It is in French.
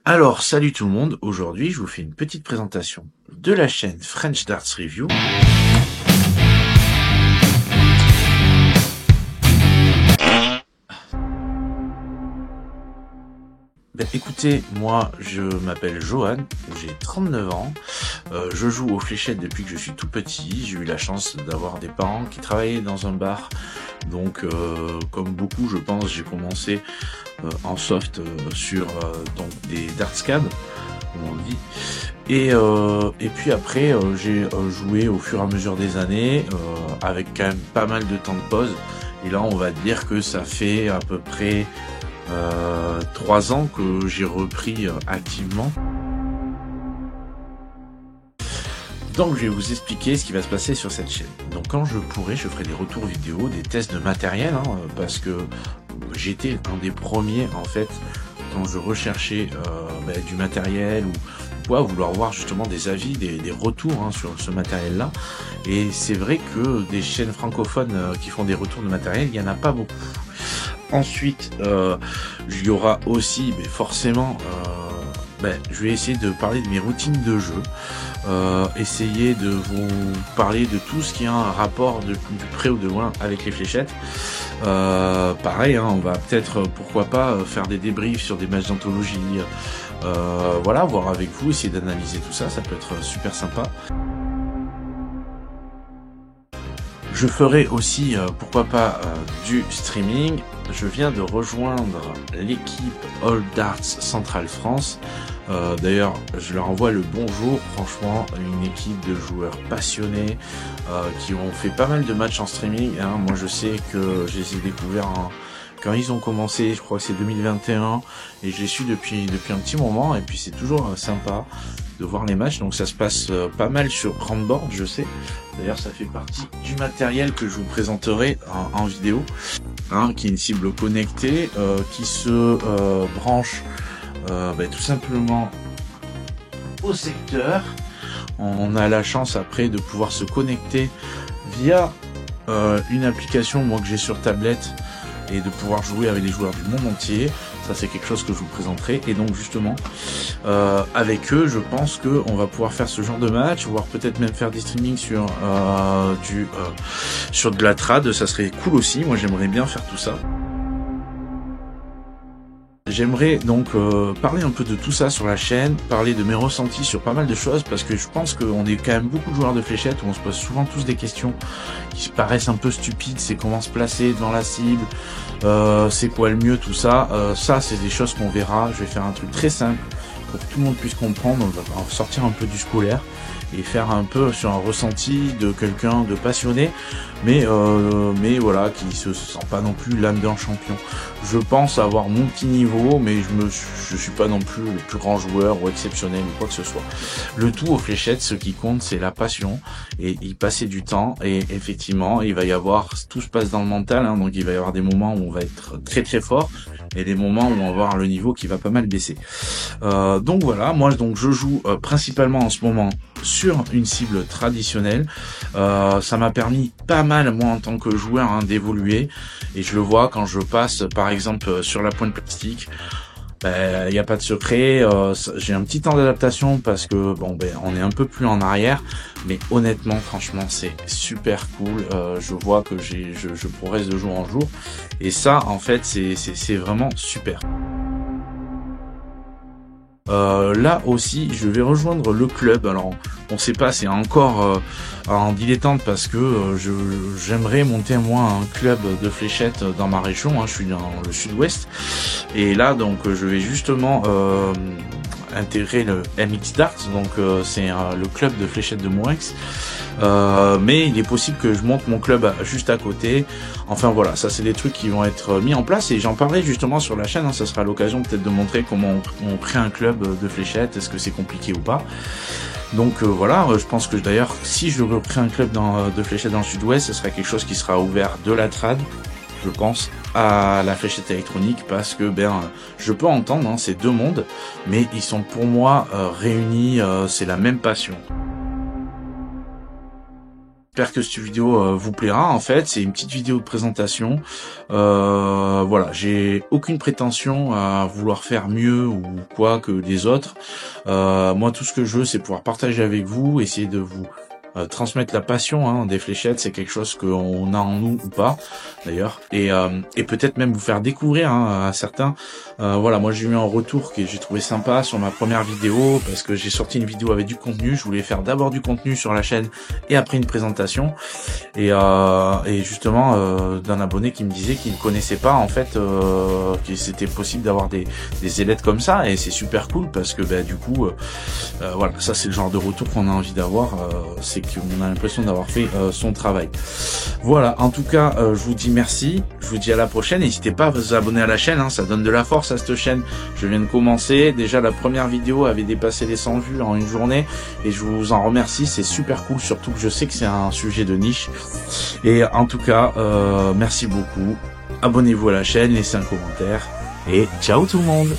Alors, salut tout le monde, aujourd'hui je vous fais une petite présentation de la chaîne French Darts Review. Écoutez, moi je m'appelle Johan, j'ai 39 ans, je joue aux fléchettes depuis que je suis tout petit, j'ai eu la chance d'avoir des parents qui travaillaient dans un bar, donc comme beaucoup je pense j'ai commencé en soft sur donc des dartscad, comme on le dit. Et puis après, j'ai joué au fur et à mesure des années, avec quand même pas mal de temps de pause. Et là, on va dire que ça fait à peu près 3 ans que j'ai repris activement. Donc je vais vous expliquer ce qui va se passer sur cette chaîne. Donc quand je pourrai, je ferai des retours vidéo, des tests de matériel, parce que j'étais un des premiers en fait quand je recherchais du matériel ou quoi, vouloir voir justement des avis, des retours sur ce matériel-là. Et c'est vrai que des chaînes francophones qui font des retours de matériel, il n'y en a pas beaucoup. Ensuite, il y aura aussi, mais forcément, je vais essayer de parler de mes routines de jeu, essayer de vous parler de tout ce qui a un rapport du près ou de loin avec les fléchettes. Pareil, on va peut-être, pourquoi pas, faire des débriefs sur des matchs d'anthologie, voilà, voir avec vous, essayer d'analyser tout ça, ça peut être super sympa. Je ferai aussi, pourquoi pas, du streaming. Je viens de rejoindre l'équipe All Darts Central France. D'ailleurs, je leur envoie le bonjour. Franchement, une équipe de joueurs passionnés qui ont fait pas mal de matchs en streaming. Moi, je sais que je les ai découverts quand ils ont commencé, je crois que c'est 2021, et je les suis depuis un petit moment. Et puis, c'est toujours sympa de voir les matchs. Donc, ça se passe pas mal sur Brandboard, je sais. D'ailleurs, ça fait partie du matériel que je vous présenterai en vidéo, qui est une cible connectée, qui se branche tout simplement au secteur. On a la chance après de pouvoir se connecter via une application moi que j'ai sur tablette et de pouvoir jouer avec les joueurs du monde entier. Ça c'est quelque chose que je vous présenterai, et donc justement avec eux je pense que on va pouvoir faire ce genre de match, voire peut-être même faire des streamings sur sur de la trad. Ça serait cool aussi, moi j'aimerais bien faire tout ça. J'aimerais donc parler un peu de tout ça sur la chaîne, parler de mes ressentis sur pas mal de choses, parce que je pense qu'on est quand même beaucoup de joueurs de fléchettes où on se pose souvent tous des questions qui paraissent un peu stupides. C'est comment se placer devant la cible, c'est quoi le mieux, tout ça. Ça c'est des choses qu'on verra. Je vais faire un truc très simple pour que tout le monde puisse comprendre. On va sortir un peu du scolaire et faire un peu sur un ressenti de quelqu'un de passionné, mais voilà, qui se sent pas non plus l'âme d'un champion. Je pense avoir mon petit niveau, mais je suis pas non plus le plus grand joueur ou exceptionnel ou quoi que ce soit. Le tout aux fléchettes, ce qui compte, c'est la passion et y passer du temps. Et effectivement, il va y avoir, tout se passe dans le mental, donc il va y avoir des moments où on va être très très fort et des moments où on va avoir le niveau qui va pas mal baisser. Donc voilà, moi je joue principalement en ce moment sur une cible traditionnelle. Ça m'a permis pas mal, moi en tant que joueur, d'évoluer, et je le vois quand je passe par exemple sur la pointe plastique. Il n'y a pas de secret, j'ai un petit temps d'adaptation parce que on est un peu plus en arrière, mais honnêtement franchement c'est super cool. Je vois que je progresse de jour en jour, et ça en fait c'est vraiment super. Là aussi, je vais rejoindre le club. Alors, on sait pas, c'est encore en dilettante, parce que j'aimerais monter moi un club de fléchettes dans ma région. Je suis dans le sud-ouest, et là donc je vais justement intégrer le MX Darts. Donc c'est le club de fléchettes de Mourex. Mais il est possible que je monte mon club juste à côté. Enfin voilà, ça c'est des trucs qui vont être mis en place, et j'en parlerai justement sur la chaîne. Ça sera l'occasion peut-être de montrer comment on crée un club de fléchettes, est-ce que c'est compliqué ou pas. Donc voilà, je pense que d'ailleurs si je recrée un club de fléchettes dans le sud-ouest, ce sera quelque chose qui sera ouvert de la trad, je pense, à la fléchette électronique, parce que je peux entendre ces deux mondes, mais ils sont pour moi réunis, c'est la même passion. J'espère que cette vidéo vous plaira. En fait, c'est une petite vidéo de présentation. Voilà, j'ai aucune prétention à vouloir faire mieux ou quoi que les autres. Moi, tout ce que je veux, c'est pouvoir partager avec vous, essayer de vous transmettre la passion des fléchettes. C'est quelque chose qu'on a en nous ou pas d'ailleurs, et peut-être même vous faire découvrir à certains. Voilà, moi j'ai eu un retour que j'ai trouvé sympa sur ma première vidéo, parce que j'ai sorti une vidéo avec du contenu. Je voulais faire d'abord du contenu sur la chaîne et après une présentation, et justement d'un abonné qui me disait qu'il ne connaissait pas en fait que c'était possible d'avoir des ailettes comme ça, et c'est super cool parce que du coup voilà, ça c'est le genre de retour qu'on a envie d'avoir, c'est qu'on a l'impression d'avoir fait son travail. Voilà, en tout cas je vous dis merci, je vous dis à la prochaine. N'hésitez pas à vous abonner à la chaîne, ça donne de la force à cette chaîne. Je viens de commencer, déjà la première vidéo avait dépassé les 100 vues en une journée, et je vous en remercie, c'est super cool, surtout que je sais que c'est un sujet de niche. Et en tout cas merci beaucoup, abonnez-vous à la chaîne, laissez un commentaire, et ciao tout le monde.